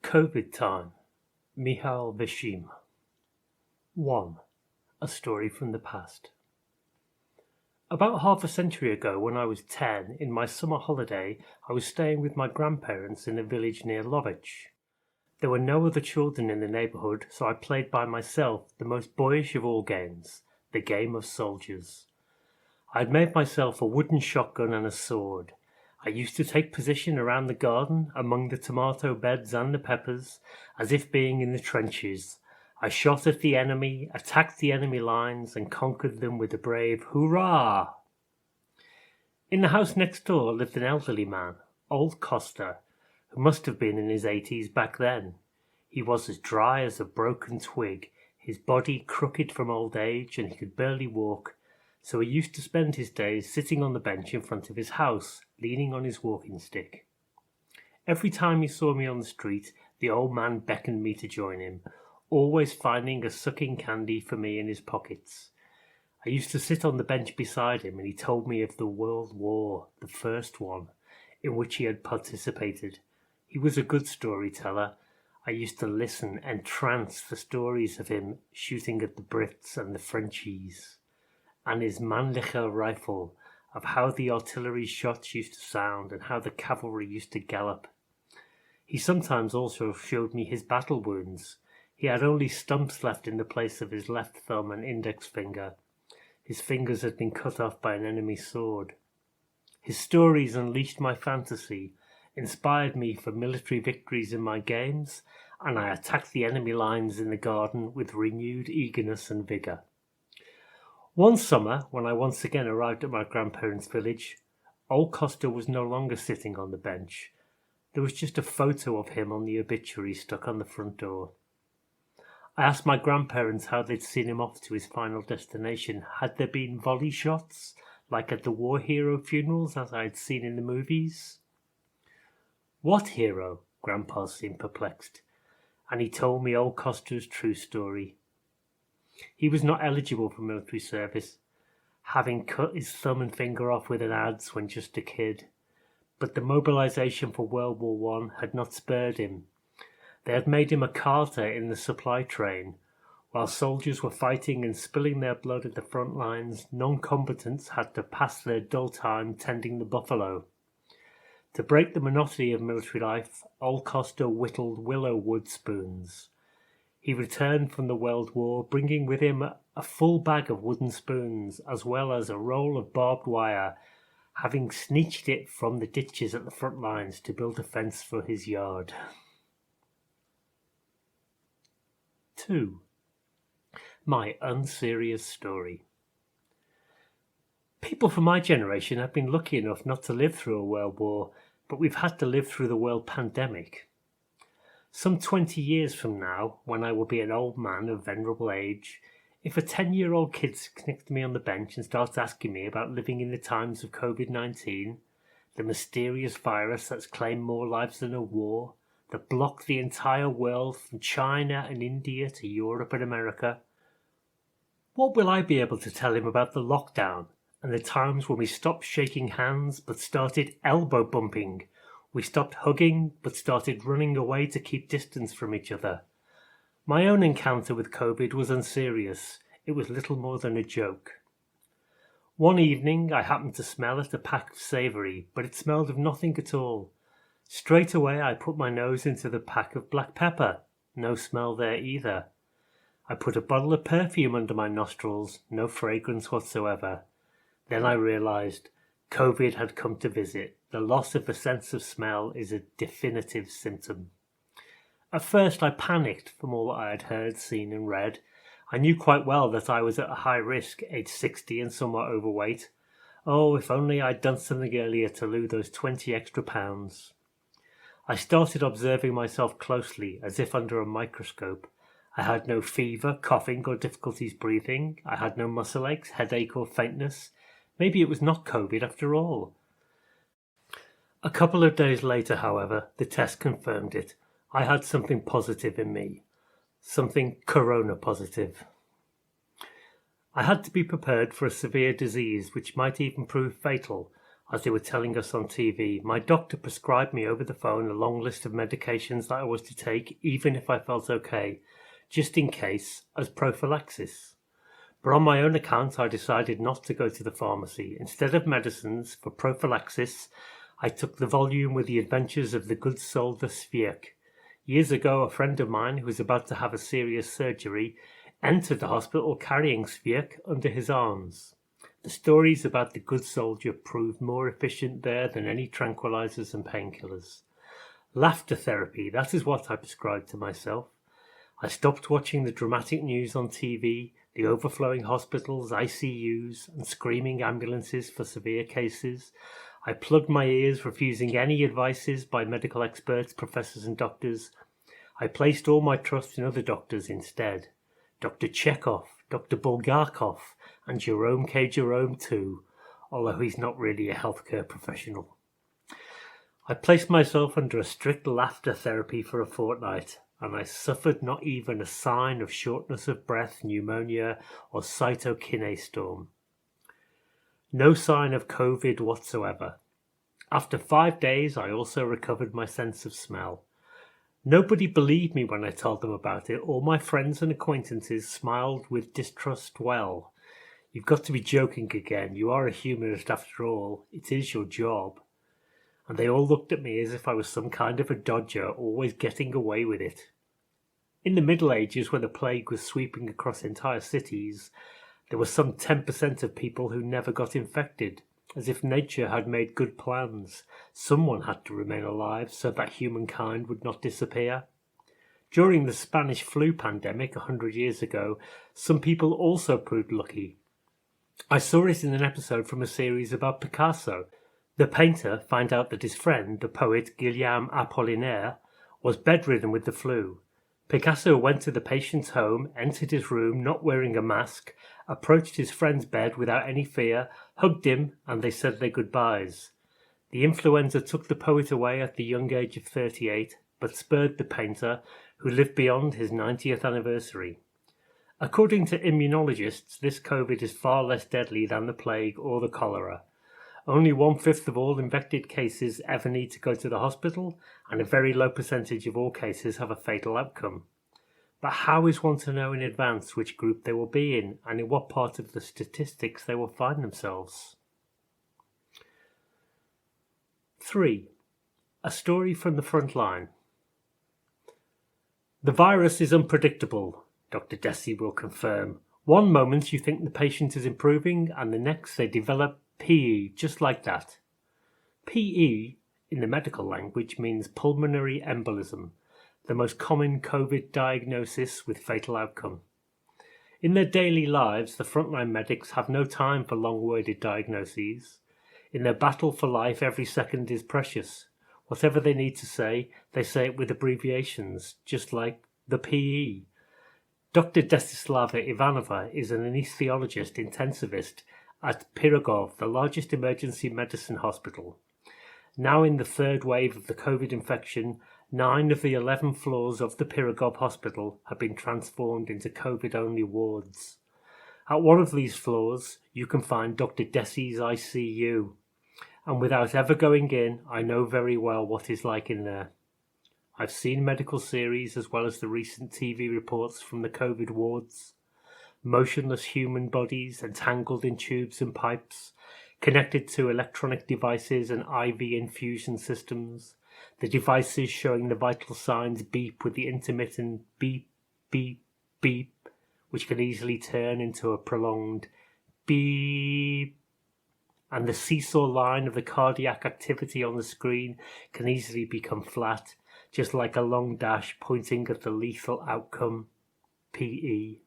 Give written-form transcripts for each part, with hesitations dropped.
COVID time. Mihail Beshim. 1. A story from the past. About half a century ago, when I was 10, in my summer holiday, I was staying with my grandparents in a village near Lovich. There were no other children in the neighbourhood, so I played by myself the most boyish of all games, the game of soldiers. I had made myself a wooden shotgun and a sword. I used to take position around the garden, among the tomato beds and the peppers, as if being in the trenches. I shot at the enemy, attacked the enemy lines, and conquered them with a brave hurrah! In the house next door lived an elderly man, old Costa, who must have been in his 80s back then. He was as dry as a broken twig, his body crooked from old age, and he could barely walk, so he used to spend his days sitting on the bench in front of his house, leaning on his walking stick. Every time he saw me on the street, the old man beckoned me to join him, always finding a sucking candy for me in his pockets. I used to sit on the bench beside him, and he told me of the World War, the first one, in which he had participated. He was a good storyteller. I used to listen entranced for stories of him shooting at the Brits and the Frenchies, and his Mannlicher rifle, of how the artillery shots used to sound and how the cavalry used to gallop. He sometimes also showed me his battle wounds. He had only stumps left in the place of his left thumb and index finger. His fingers had been cut off by an enemy sword. His stories unleashed my fantasy, inspired me for military victories in my games, and I attacked the enemy lines in the garden with renewed eagerness and vigour. One summer, when I once again arrived at my grandparents' village, old Costa was no longer sitting on the bench. There was just a photo of him on the obituary stuck on the front door. I asked my grandparents how they'd seen him off to his final destination. Had there been volley shots, like at the war hero funerals as I had seen in the movies? What hero? Grandpa seemed perplexed, and he told me old Costa's true story. He was not eligible for military service, having cut his thumb and finger off with an adze when just a kid. But the mobilization for World War I had not spared him. They had made him a carter in the supply train. While soldiers were fighting and spilling their blood at the front lines, non-combatants had to pass their dull time tending the buffalo. To break the monotony of military life, old Costa whittled willow wood spoons. He returned from the World War, bringing with him a full bag of wooden spoons, as well as a roll of barbed wire, having sneaked it from the ditches at the front lines to build a fence for his yard. 2. My unserious story. People from my generation have been lucky enough not to live through a world war, but we've had to live through the world pandemic. Some 20 years from now, when I will be an old man of venerable age, if a 10-year-old kid sits next to me on the bench and starts asking me about living in the times of COVID-19, the mysterious virus that's claimed more lives than a war, that blocked the entire world from China and India to Europe and America, what will I be able to tell him about the lockdown and the times when we stopped shaking hands but started elbow bumping? We stopped hugging but started running away to keep distance from each other. My own encounter with COVID was unserious. It was little more than a joke. One evening I happened to smell at a pack of savoury, but it smelled of nothing at all. Straight away I put my nose into the pack of black pepper. No smell there either. I put a bottle of perfume under my nostrils. No fragrance whatsoever. Then I realised COVID had come to visit. The loss of the sense of smell is a definitive symptom. At first I panicked from all I had heard, seen and read. I knew quite well that I was at a high risk, age 60 and somewhat overweight. Oh, if only I'd done something earlier to lose those 20 extra pounds. I started observing myself closely, as if under a microscope. I had no fever, coughing or difficulties breathing. I had no muscle aches, headache or faintness. Maybe it was not COVID after all. A couple of days later, however, the test confirmed it. I had something positive in me. Something corona positive. I had to be prepared for a severe disease which might even prove fatal. as they were telling us on TV. My doctor prescribed me over the phone a long list of medications that I was to take, even if I felt okay, just in case, as prophylaxis. But on my own account, I decided not to go to the pharmacy. Instead of medicines for prophylaxis, I took the volume with the adventures of the good soldier Sviek. Years ago, a friend of mine who was about to have a serious surgery entered the hospital carrying Sviek under his arms. The stories about the good soldier proved more efficient there than any tranquilizers and painkillers. Laughter therapy, that is what I prescribed to myself. I stopped watching the dramatic news on TV, the overflowing hospitals, ICUs, and screaming ambulances for severe cases. I plugged my ears, refusing any advices by medical experts, professors and doctors. I placed all my trust in other doctors instead. Dr. Chekhov, Dr. Bulgakov, and Jerome K. Jerome too, although he's not really a healthcare professional. I placed myself under a strict laughter therapy for a fortnight, and I suffered not even a sign of shortness of breath, pneumonia, or cytokine storm. No sign of COVID whatsoever. After 5 days, I also recovered my sense of smell. Nobody believed me when I told them about it. All my friends and acquaintances smiled with distrust. Well, you've got to be joking again. You are a humorist after all. It is your job. And they all looked at me as if I was some kind of a dodger, always getting away with it. In the Middle Ages, when the plague was sweeping across entire cities, there were some 10% of people who never got infected, as if nature had made good plans. Someone had to remain alive so that humankind would not disappear. During the Spanish flu pandemic 100 years ago, some people also proved lucky. I saw it in an episode from a series about Picasso. The painter found out that his friend, the poet Guillaume Apollinaire, was bedridden with the flu. Picasso went to the patient's home, entered his room not wearing a mask, approached his friend's bed without any fear, hugged him, and they said their goodbyes. The influenza took the poet away at the young age of 38, but spared the painter, who lived beyond his 90th anniversary. According to immunologists, this COVID is far less deadly than the plague or the cholera. Only 1/5 of all infected cases ever need to go to the hospital, and a very low percentage of all cases have a fatal outcome. But how is one to know in advance which group they will be in, and in what part of the statistics they will find themselves? 3. A story from the front line. The virus is unpredictable, Dr. Desi will confirm. One moment you think the patient is improving, and the next they develop PE, just like that. PE, in the medical language, means pulmonary embolism, the most common COVID diagnosis with fatal outcome. In their daily lives, the frontline medics have no time for long-worded diagnoses. In their battle for life, every second is precious. Whatever they need to say, they say it with abbreviations, just like the PE. Dr. Desislava Ivanova is an anesthesiologist intensivist at Pirogov, the largest emergency medicine hospital. Now in the third wave of the COVID infection, 9 of the 11 floors of the Pirogov hospital have been transformed into COVID-only wards. At one of these floors, you can find Dr. Desi's ICU. And without ever going in, I know very well what it's like in there. I've seen medical series as well as the recent TV reports from the COVID wards. Motionless human bodies entangled in tubes and pipes, connected to electronic devices and IV infusion systems. The devices showing the vital signs beep with the intermittent beep, beep, beep, which can easily turn into a prolonged beep. And the seesaw line of the cardiac activity on the screen can easily become flat, just like a long dash pointing at the lethal outcome, PE.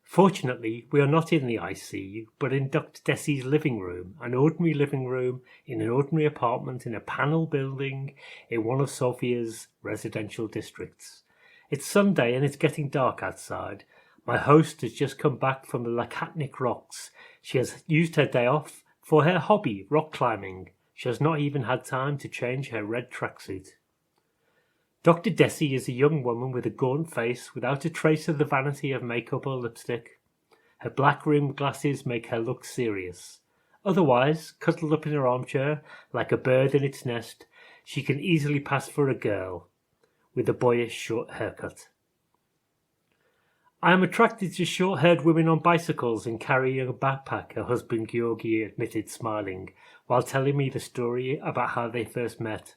Fortunately, we are not in the ICU, but in Dr. Desi's living room, an ordinary living room in an ordinary apartment in a panel building in one of Sofia's residential districts. It's Sunday and it's getting dark outside. My host has just come back from the Lakatnik Rocks. She has used her day off for her hobby, rock climbing. She has not even had time to change her red tracksuit. Dr. Desi is a young woman with a gaunt face without a trace of the vanity of makeup or lipstick. Her black rimmed glasses make her look serious. Otherwise, cuddled up in her armchair, like a bird in its nest, she can easily pass for a girl, with a boyish short haircut. I am attracted to short-haired women on bicycles and carrying a backpack, her husband Georgi admitted, smiling, while telling me the story about how they first met.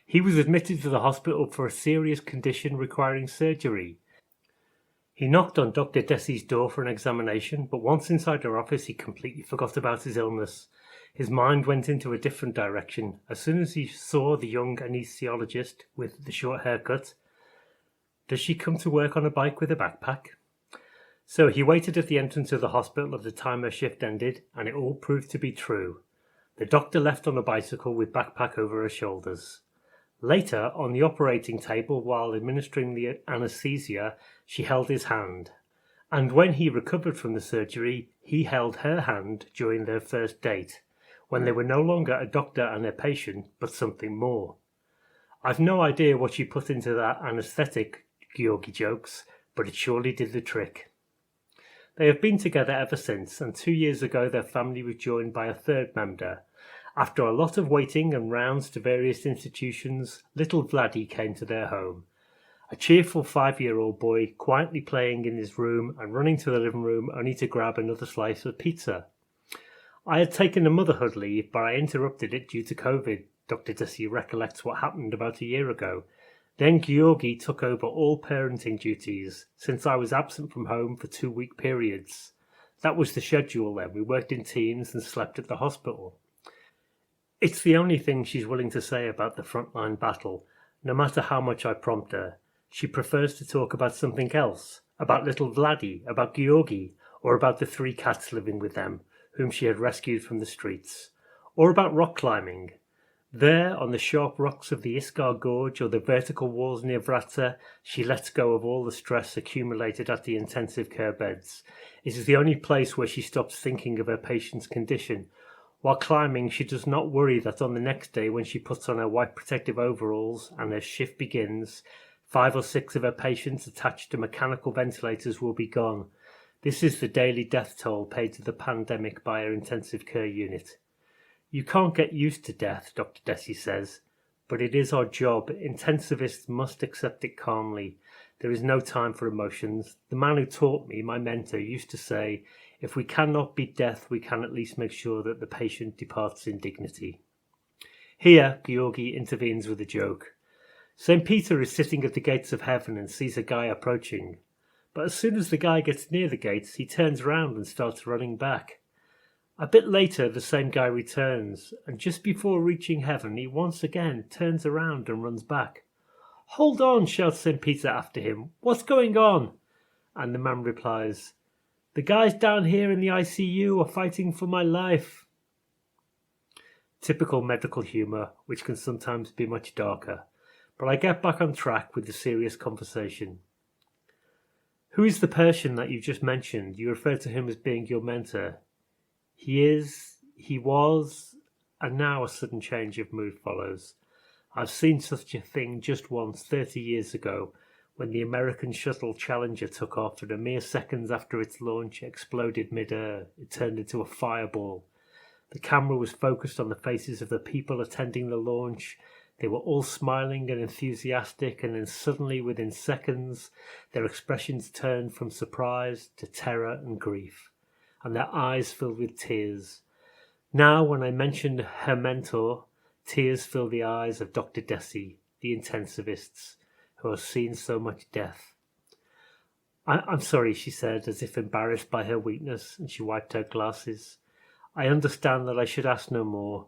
He was admitted to the hospital for a serious condition requiring surgery. He knocked on Dr. Desi's door for an examination, but once inside her office he completely forgot about his illness. His mind went into a different direction. As soon as he saw the young anesthesiologist with the short haircut, does she come to work on a bike with a backpack? So he waited at the entrance of the hospital at the time her shift ended, and it all proved to be true. The doctor left on a bicycle with backpack over her shoulders. Later, on the operating table while administering the anesthesia, she held his hand. And when he recovered from the surgery, he held her hand during their first date, when they were no longer a doctor and a patient, but something more. I've no idea what she put into that anesthetic, Georgi jokes, but it surely did the trick. They have been together ever since, and 2 years ago their family was joined by a third member. After a lot of waiting and rounds to various institutions, little Vladdy came to their home. A cheerful 5-year-old boy quietly playing in his room and running to the living room only to grab another slice of pizza. I had taken a motherhood leave, but I interrupted it due to COVID. Dr. Desi recollects what happened about a year ago. Then Georgi took over all parenting duties, since I was absent from home for 2-week periods. That was the schedule then. We worked in teams and slept at the hospital. It's the only thing she's willing to say about the frontline battle, no matter how much I prompt her. She prefers to talk about something else, about little Vladdy, about Georgi, or about the 3 cats living with them, whom she had rescued from the streets, or about rock climbing. There, on the sharp rocks of the Iskar Gorge or the vertical walls near Vratsa, she lets go of all the stress accumulated at the intensive care beds. It is the only place where she stops thinking of her patient's condition. While climbing, she does not worry that on the next day when she puts on her white protective overalls and her shift begins, 5 or 6 of her patients attached to mechanical ventilators will be gone. This is the daily death toll paid to the pandemic by her intensive care unit. You can't get used to death, Dr. Desi says, but it is our job. Intensivists must accept it calmly. There is no time for emotions. The man who taught me, my mentor, used to say, if we cannot beat death, we can at least make sure that the patient departs in dignity. Here, Georgi intervenes with a joke. St. Peter is sitting at the gates of heaven and sees a guy approaching. But as soon as the guy gets near the gates, he turns around and starts running back. A bit later, the same guy returns, and just before reaching heaven, he once again turns around and runs back. Hold on, shouts St. Peter after him. What's going on? And the man replies, the guys down here in the ICU are fighting for my life. Typical medical humour, which can sometimes be much darker. But I get back on track with the serious conversation. Who is the person that you just mentioned? You refer to him as being your mentor. He was, and now a sudden change of mood follows. I've seen such a thing just once 30 years ago, when the American shuttle Challenger took off and a mere seconds after its launch exploded mid-air. It turned into a fireball. The camera was focused on the faces of the people attending the launch. They were all smiling and enthusiastic, and then suddenly, within seconds, their expressions turned from surprise to terror and grief, and their eyes filled with tears. Now, when I mention her mentor, tears fill the eyes of Dr. Desi, the intensivists, who have seen so much death. I'm sorry, she said, as if embarrassed by her weakness, and she wiped her glasses. I understand that I should ask no more.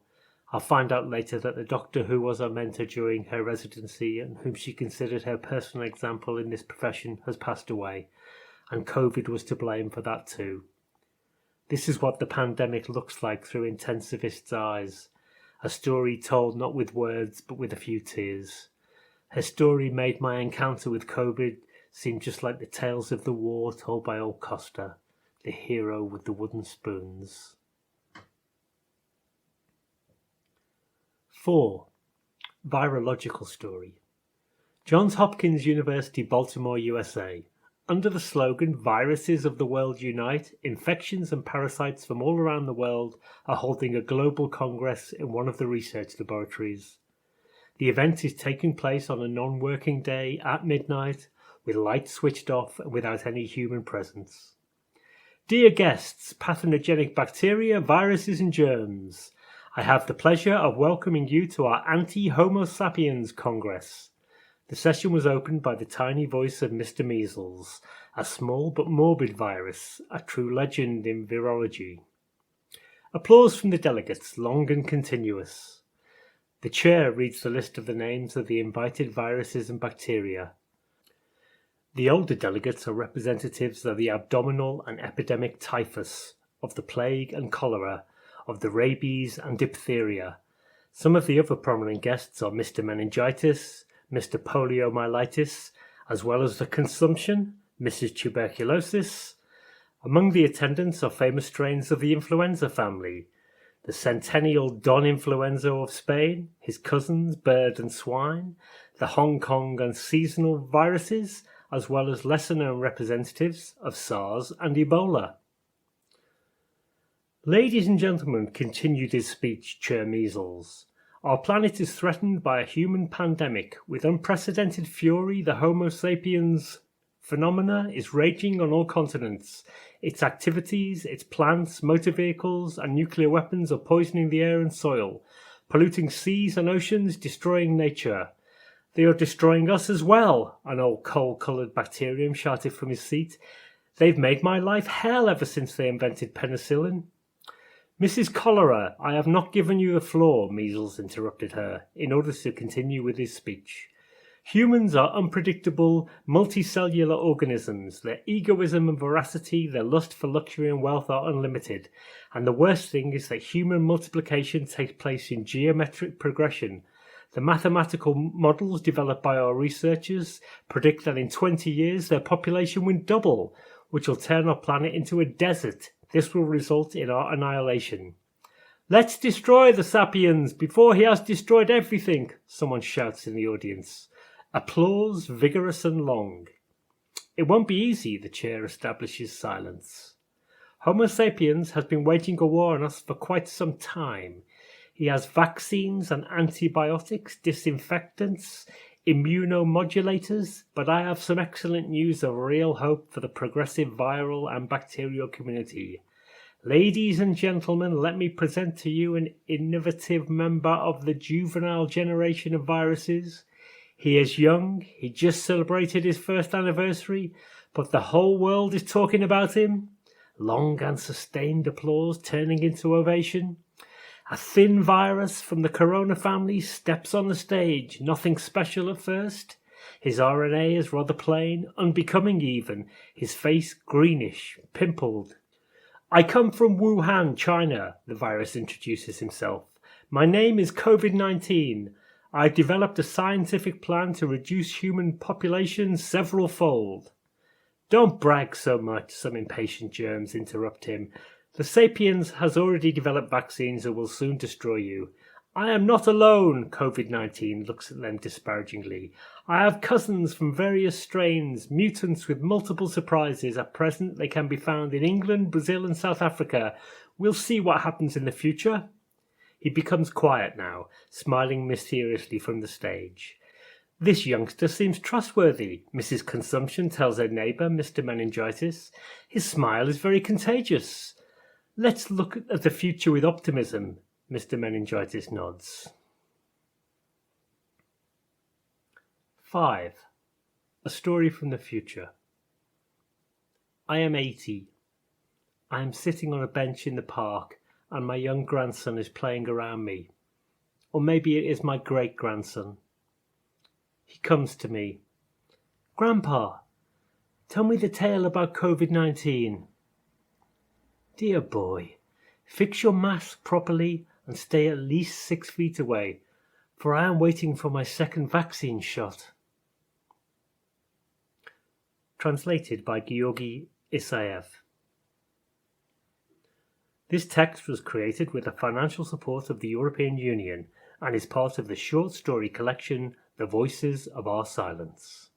I'll find out later that the doctor who was our mentor during her residency and whom she considered her personal example in this profession has passed away, and COVID was to blame for that too. This is what the pandemic looks like through intensivists' eyes, a story told not with words but with a few tears. Her story made my encounter with COVID seem just like the tales of the war told by old Costa, the hero with the wooden spoons. 4. Virological story. Johns Hopkins University, Baltimore, USA. Under the slogan "Viruses of the World Unite," infections and parasites from all around the world are holding a global congress in one of the research laboratories. The event is taking place on a non-working day at midnight, with lights switched off and without any human presence. Dear guests, pathogenic bacteria, viruses and germs, I have the pleasure of welcoming you to our Anti-Homo Sapiens Congress. The session was opened by the tiny voice of Mr. Measles, a small but morbid virus, a true legend in virology. Applause from the delegates, long and continuous. The chair reads the list of the names of the invited viruses and bacteria. The older delegates are representatives of the abdominal and epidemic typhus, of the plague and cholera, of the rabies and diphtheria. Some of the other prominent guests are Mr. Meningitis, Mr. Poliomyelitis, as well as the consumption, Mrs. Tuberculosis. Among the attendants are famous strains of the influenza family, the centennial Don Influenza of Spain, his cousins, bird and swine, the Hong Kong and seasonal viruses, as well as lesser-known representatives of SARS and Ebola. Ladies and gentlemen, continued his speech, Chair Measles, our planet is threatened by a human pandemic. With unprecedented fury, the Homo sapiens phenomena is raging on all continents. Its activities, its plants, motor vehicles, and nuclear weapons are poisoning the air and soil, polluting seas and oceans, destroying nature. They are destroying us as well, an old coal-coloured bacterium shouted from his seat. They've made my life hell ever since they invented penicillin. Mrs. Cholera, I have not given you the floor, Measles interrupted her, in order to continue with his speech. Humans are unpredictable, multicellular organisms. Their egoism and voracity, their lust for luxury and wealth are unlimited. And the worst thing is that human multiplication takes place in geometric progression. The mathematical models developed by our researchers predict that in 20 years their population will double, which will turn our planet into a desert. This will result in our annihilation. Let's destroy the sapiens before he has destroyed everything, someone shouts in the audience. Applause vigorous and long. It won't be easy, the chair establishes silence. Homo sapiens has been waging a war on us for quite some time. He has vaccines and antibiotics, disinfectants, immunomodulators, but I have some excellent news of real hope for the progressive viral and bacterial community. Ladies and gentlemen, let me present to you an innovative member of the juvenile generation of viruses. He is young, he just celebrated his first anniversary, but the whole world is talking about him. Long and sustained applause turning into ovation. A thin virus from the corona family steps on the stage, nothing special at first. His RNA is rather plain, unbecoming even, his face greenish, pimpled. I come from Wuhan, China, the virus introduces himself. My name is COVID-19. I've developed a scientific plan to reduce human population several-fold. Don't brag so much, some impatient germs interrupt him. The sapiens has already developed vaccines that will soon destroy you. I am not alone, COVID-19 looks at them disparagingly. I have cousins from various strains, mutants with multiple surprises. At present, they can be found in England, Brazil and South Africa. We'll see what happens in the future. He becomes quiet now, smiling mysteriously from the stage. This youngster seems trustworthy, Mrs. Consumption tells her neighbour, Mr. Meningitis. His smile is very contagious. Let's look at the future with optimism, Mr. Meningitis nods. 5. A story from the future. I am 80. I am sitting on a bench in the park and my young grandson is playing around me. Or maybe it is my great-grandson. He comes to me. Grandpa, tell me the tale about COVID-19. Dear boy, fix your mask properly and stay at least 6 feet away, for I am waiting for my second vaccine shot. Translated by Georgi Isaev. This text was created with the financial support of the European Union and is part of the short story collection The Voices of Our Silence.